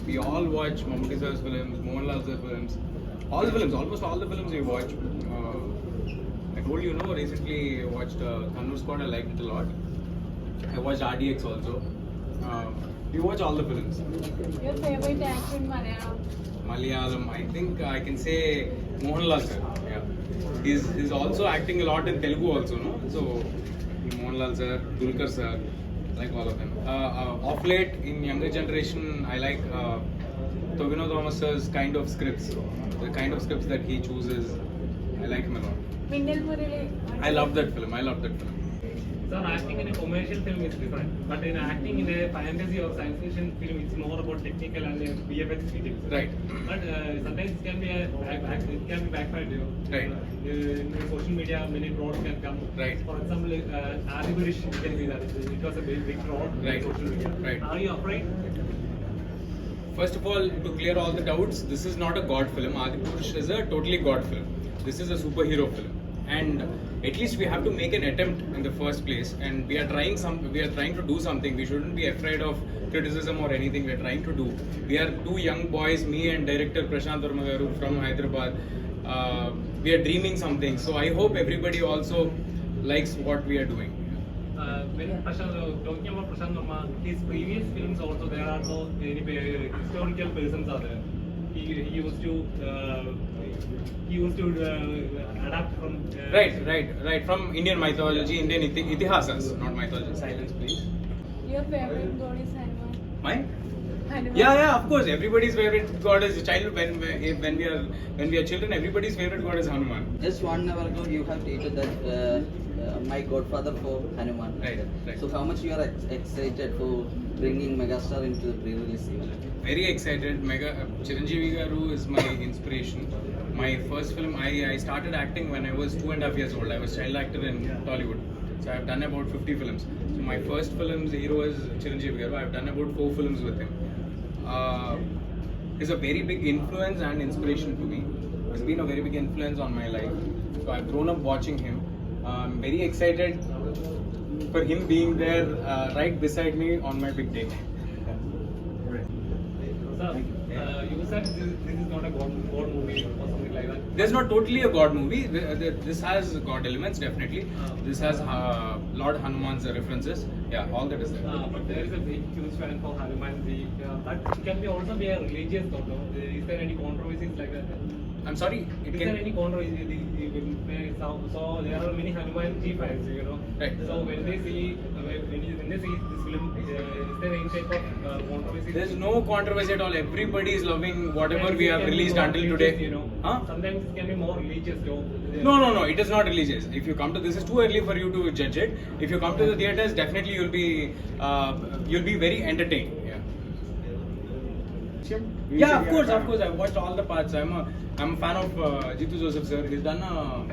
We all watch Mammootty sir's films, Mohanlal sir's films, all the films, almost all the films we watch. I told you, recently I watched HANU Squad. I liked it a lot. I watched RDX also. We watch all the films. Your favorite actor in Malayalam? Malayalam, I think I can say Mohanlal sir. Yeah, he's also acting a lot in Telugu also, no? So Mohanlal sir, Dulquer sir, like all of them. Of late in younger generation, I like Tobino Thomas sir's kind of scripts, the kind of scripts that he chooses. I like him a lot. Mindal Murali. I love that film. So acting in a commercial film is different, but in acting in a fantasy or science fiction film, it's more about technical and VFX details. Right. But sometimes it can be backfired. Right. In social media, many frauds can come. Right. For example, adhipurush can be that. It was a big fraud Right. in social media. Right. Are you afraid? First of all, to clear all the doubts, this is not a God film. Adhipurush is a totally God film. This is a superhero film, and at least we have to make an attempt in the first place. And we are trying to do something. We shouldn't be afraid of criticism or anything. We are trying to do. We are two young boys, me and director Prashant Varma from Hyderabad. We are dreaming something. So I hope everybody also likes what we are doing. When talking about Prashant Varma, his previous films also, there are no any historical persons are there. He used to adapt from Right. From Indian mythology, Indian itihasas, not mythology. Silence, please. Your favorite god is Hanuman? Mine? Hanuman. Yeah, of course. Everybody's favorite god is childhood. When we are children, everybody's favorite god is Hanuman. Just 1 hour ago, you have tweeted that my godfather for Hanuman. Right. So how much you are excited for bringing Megastar into the pre-release event? Very excited. Chiranjeevi Garu is my inspiration. My first film, I started acting when I was 2.5 years old. I was child actor in Tollywood. So I've done about 50 films. So my first film's hero is Chiranjeevi Garu. I've done about 4 films with him. He's a very big influence and inspiration to me. He's been a very big influence on my life. So I've grown up watching him. I'm very excited for him being there right beside me on my big day. Sir, you said this is not a God movie or something like that. There's not totally a God movie. This has God elements, definitely. This has Lord Hanuman's references. Yeah, all that is there. But there is a big, huge fan for Hanuman. That can be also be a religious thought. No? Is there any controversies like that? I'm sorry. Is there any controversy? So there are many Hanuman G fans, Right. So when they see this film, is there any type of controversy? There's no controversy at all. Everybody is loving whatever we have released until today. Huh? Sometimes it can be more religious, though. No. It is not religious. If you come to this, is too early for you to judge it. If you come to the theaters, definitely you'll be very entertained. Yeah, of course. I've watched all the parts. I'm a fan of Jitu Joseph sir. He's done a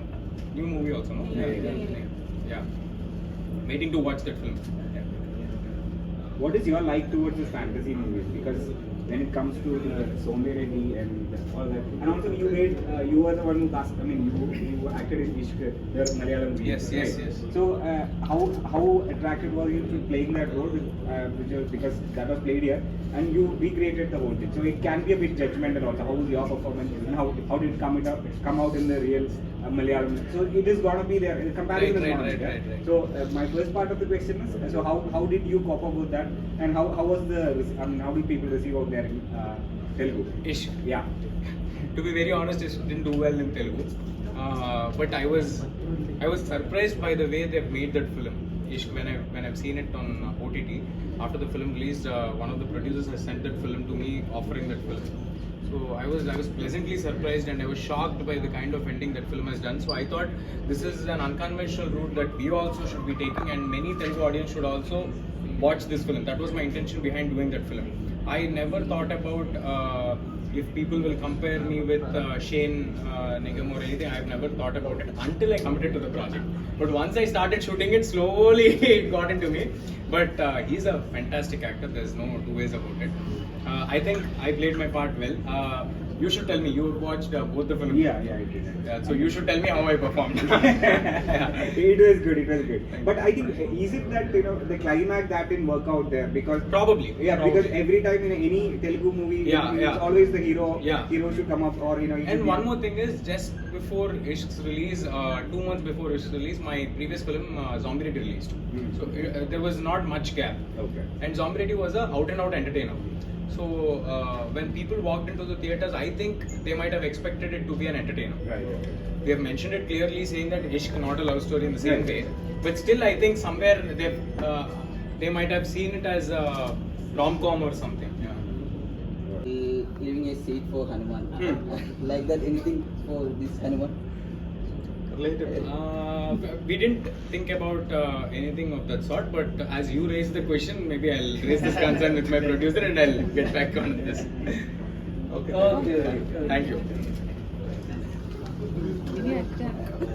new movie also, no? Yeah. Waiting to watch that film. What is your like towards this fantasy movies? Because when it comes to the Someredi and all that, and also you were the one who cast. I mean, you acted in Ishq, the Malayalam movie. Yes. So how attracted were you to playing that role? Because that was played here, and you recreated the whole thing. So it can be a bit judgmental also. How was your performance, and how did it come out in the real Malayalam? So it is gonna be there. Comparison is gonna be there. Right. So my first part of the question is, so how did you cope up with that, and how was how do people receive out there in Telugu? Ish. Yeah. To be very honest, it didn't do well in Telugu. But I was surprised by the way they've made that film. Ishq, when I've seen it on OTT, after the film released, one of the producers has sent that film to me, offering that film. So I was pleasantly surprised, and I was shocked by the kind of ending that film has done. So I thought this is an unconventional route that we also should be taking, and many Telugu audience should also watch this film. That was my intention behind doing that film. I never thought about if people will compare me with Shane Nigam or anything. I've never thought about it until I committed to the project. But once I started shooting it, slowly it got into me. But he's a fantastic actor. There's no two ways about it. I think I played my part well. You should tell me. You watched both the films. Yeah, I did. Yeah, so you should tell me how I performed. It was good. It was good. But I think is it that the climax that didn't work out there because Probably. yeah, probably. because every time in any Telugu movie, Yeah, it's yeah. always the hero. Yeah. Hero should come up or it should And be- one more thing is, just before Ishq's release, 2 months before Ishq's release, my previous film Zombie released. Hmm. So there was not much gap. Okay. And Zombie was a out and out entertainer. So when people walked into the theaters, I think they might have expected it to be an entertainer. Right. We have mentioned it clearly, saying that Ishq not a love story in the same Right. way. But still, I think somewhere they might have seen it as a rom-com or something. Yeah. Leaving a seat for Hanuman. Like that, anything for this Hanuman? We didn't think about anything of that sort, but as you raised the question, maybe I'll raise this concern with my producer and I'll get back on this. Okay. Okay. Thank you. ഇനി attack